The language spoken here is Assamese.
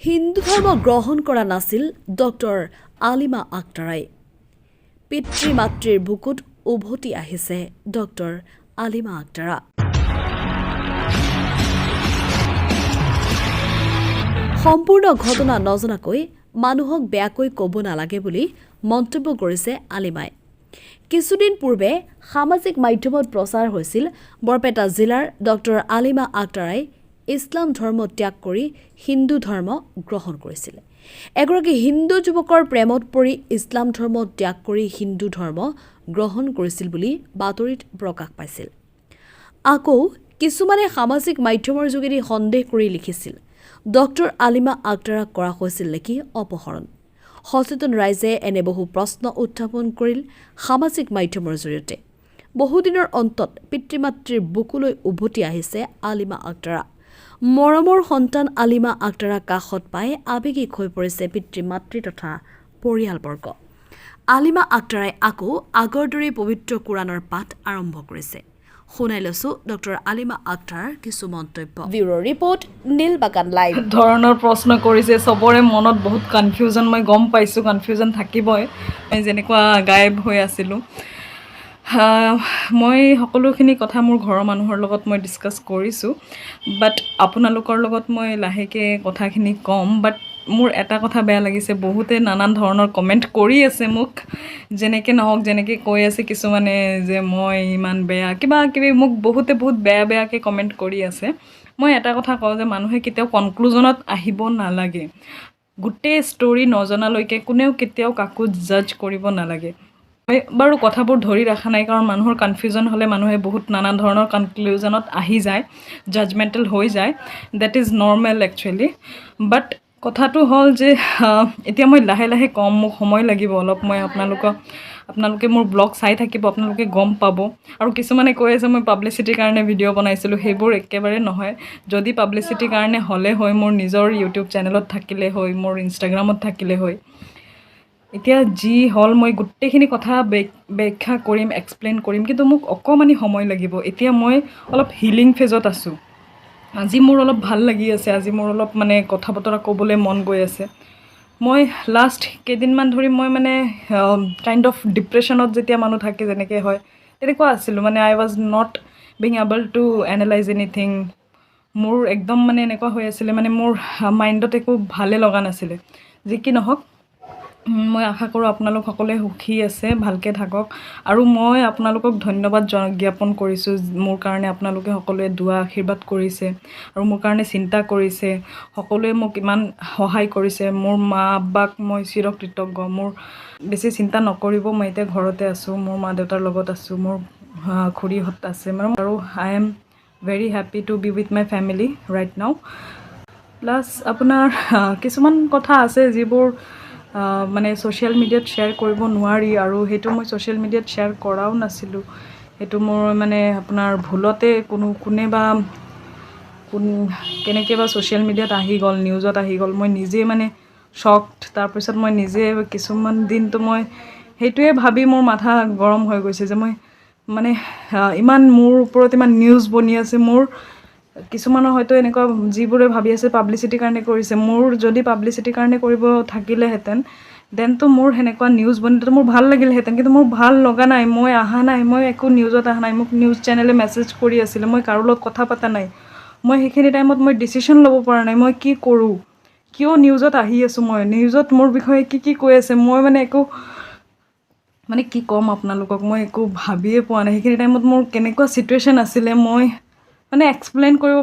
হিন্দু ধৰ্ম গ্ৰহণ কৰা নাছিল ডক্টৰ আলিমা আক্তাৰাই। পিতৃ মাতৃৰ বুকুত উভতি আহিছে ডক্টৰ আলিমা আক্তাৰা। সম্পূৰ্ণ ঘটনা নজনাকৈ মানুহক বেয়াকৈ ক'ব নালাগে বুলি মন্তব্য কৰিছে আলিমাই। কিছুদিন পূৰ্বে সামাজিক মাধ্যমত প্ৰচাৰ হৈছিল বৰপেটা জিলাৰ ডক্টৰ আলিমা আক্তাৰাই ইছলাম ধৰ্ম ত্যাগ কৰি হিন্দু ধৰ্ম গ্ৰহণ কৰিছিল। এগৰাকী হিন্দু যুৱকৰ প্ৰেমত পৰি ইছলাম ধৰ্ম ত্যাগ কৰি হিন্দু ধৰ্ম গ্ৰহণ কৰিছিল বুলি বাতৰিত প্ৰকাশ পাইছিল। আকৌ কিছুমানে সামাজিক মাধ্যমৰ যোগেদি সন্দেহ কৰি লিখিছিল ডক্টৰ আলিমা আক্তাৰাক কৰা হৈছিল নেকি অপহৰণ। সচেতন ৰাইজে এনে বহু প্ৰশ্ন উত্থাপন কৰিল সামাজিক মাধ্যমৰ জৰিয়তে। বহুদিনৰ অন্তত পিতৃ মাতৃৰ বুকুলৈ উভতি আহিছে আলিমা আক্তাৰা। মৰমৰ সন্তান আলিমা আক্তাৰা কাষত পাই আৱেগিক হৈ পৰিছে পিতৃ মাতৃ তথা পৰিয়ালবৰ্গ। আলিমা আক্তাৰাই আকৌ আগৰ দৰেই পবিত্ৰ কোৰাণৰ পাঠ আৰম্ভ কৰিছে। শুনাই লৈছো ডক্টৰ আলিমা আক্তাৰাৰ কিছু মন্তব্য। Bureau report, Nilbagan live. ধৰণৰ প্ৰশ্ন কৰিছে, চবৰে মনত বহুত কনফিউজন, মই গম পাইছোঁ কনফিউজন থাকিবই। মই যেনেকুৱা গায়ব হৈ আছিলোঁ, মই সকলোখিনি কথা মোৰ ঘৰৰ মানুহৰ লগত মই ডিছকাছ কৰিছোঁ, বাট আপোনালোকৰ লগত মই লাহেকৈ কথাখিনি ক'ম। বাট মোৰ এটা কথা বেয়া লাগিছে, বহুতে নানান ধৰণৰ কমেণ্ট কৰি আছে মোক, যেনেকৈ নহওক যেনেকৈ কৈ আছে কিছুমানে যে মই ইমান বেয়া কিবা কিবি, মোক বহুতে বহুত বেয়াকৈ কমেণ্ট কৰি আছে। মই এটা কথা কওঁ যে মানুহে কেতিয়াও কনক্লুজনত আহিব নালাগে। গোটেই ষ্টৰি নজনালৈকে কোনেও কেতিয়াও কাকো জাজ কৰিব নালাগে। মই বাৰু কথাবোৰ ধৰি ৰখা নাই, কাৰণ মানুহৰ কনফিউজন হ'লে মানুহে বহুত নানান ধৰণৰ কনক্লুজনত আহি যায়, জাজমেণ্টেল হৈ যায়। That is normal actually. But কথাটো হ'ল যে এতিয়া মই লাহে লাহে কম, মোক সময় লাগিব অলপ। মই আপোনালোকে মোৰ ব্লগ চাই থাকিব, আপোনালোকে গম পাব। আৰু কিছুমানে কৈ আছে মই পাব্লিচিটিৰ কাৰণে ভিডিঅ' বনাইছিলোঁ, সেইবোৰ একেবাৰে নহয়। যদি পাব্লিচিটিৰ কাৰণে হ'লে হয়, মোৰ নিজৰ ইউটিউব চেনেলত থাকিলে হয়, মোৰ ইনষ্টাগ্ৰামত থাকিলে হয়। এতিয়া যি হ'ল মই গোটেইখিনি কথা ব্যাখ্যা কৰিম, এক্সপ্লেইন কৰিম, কিন্তু মোক অকণমানি সময় লাগিব। এতিয়া মই অলপ হিলিং ফেজত আছোঁ। আজি মোৰ অলপ ভাল লাগি আছে, আজি মোৰ অলপ মানে কথা বতৰা ক'বলৈ মন গৈ আছে। মই লাষ্ট কেইদিনমান ধৰি মই মানে কাইণ্ড অফ ডিপ্ৰেশ্যনত যেতিয়া মানুহ থাকে যেনেকৈ হয়, তেনেকুৱা আছিলোঁ। মানে I was not being able to analyse anything. মোৰ একদম মানে এনেকুৱা হৈ আছিলে, মানে মোৰ মাইণ্ডত একো ভালে লগা নাছিলে। যি কি নহওক, মই আশা কৰোঁ আপোনালোক সকলোৱে সুখী আছে, ভালকৈ থাকক। আৰু মই আপোনালোকক ধন্যবাদ জ্ঞাপন কৰিছোঁ। মোৰ কাৰণে আপোনালোকে সকলোৱে দুৱা আশীৰ্বাদ কৰিছে আৰু মোৰ কাৰণে চিন্তা কৰিছে। সকলোৱে মোক ইমান সহায় কৰিছে। মোৰ মা আব্বাক মই চিৰকৃতজ্ঞ। মোৰ বেছি চিন্তা নকৰিব, মই এতিয়া ঘৰতে আছোঁ, মোৰ মা দেউতাৰ লগত আছোঁ, মোৰ খুৰীহঁত আছে, আৰু I am very happy to be with my family right now. Plus আপোনাৰ কিছুমান কথা আছে যিবোৰ মানে ছ'চিয়েল মিডিয়াত শ্বেয়াৰ কৰিব নোৱাৰি, আৰু সেইটো মই ছ'চিয়েল মিডিয়াত শ্বেয়াৰ কৰাও নাছিলোঁ। সেইটো মোৰ মানে আপোনাৰ ভুলতে কেনেকৈ বা ছ'চিয়েল মিডিয়াত আহি গ'ল, নিউজত আহি গ'ল। মই নিজে মানে শ্বকড। তাৰপিছত মই নিজে কিছুমান দিনটো মই সেইটোৱে ভাবি মোৰ মাথা গৰম হৈ গৈছে যে মই মানে ইমান মোৰ ওপৰত ইমান নিউজ বনি আছে। মোৰ কিছুমানৰ হয়তো এনেকুৱা যিবোৰে ভাবি আছে পাব্লিচিটিৰ কাৰণে কৰিছে। মোৰ যদি পাব্লিচিটিৰ কাৰণে কৰিব থাকিলেহেঁতেন, দেনতো মোৰ সেনেকুৱা নিউজ বনিতো মোৰ ভাল লাগিলহেঁতেন, কিন্তু মোৰ ভাল লগা নাই। মই অহা নাই, মই একো নিউজত অহা নাই। মোক নিউজ চেনেলে মেছেজ কৰি আছিলে, মই কাৰো লগত কথা পতা নাই। মই সেইখিনি টাইমত মই ডিচিশ্যন ল'ব পৰা নাই, মই কি কৰোঁ, কিয় নিউজত আহি আছোঁ, মই নিউজত মোৰ বিষয়ে কি কৈ আছে, মই মানে একো মানে কি ক'ম আপোনালোকক, মই একো ভাবিয়ে পোৱা নাই। সেইখিনি টাইমত মোৰ কেনেকুৱা ছিটুৱেশ্যন আছিলে, মই মানে এক্সপ্লেইন কৰিব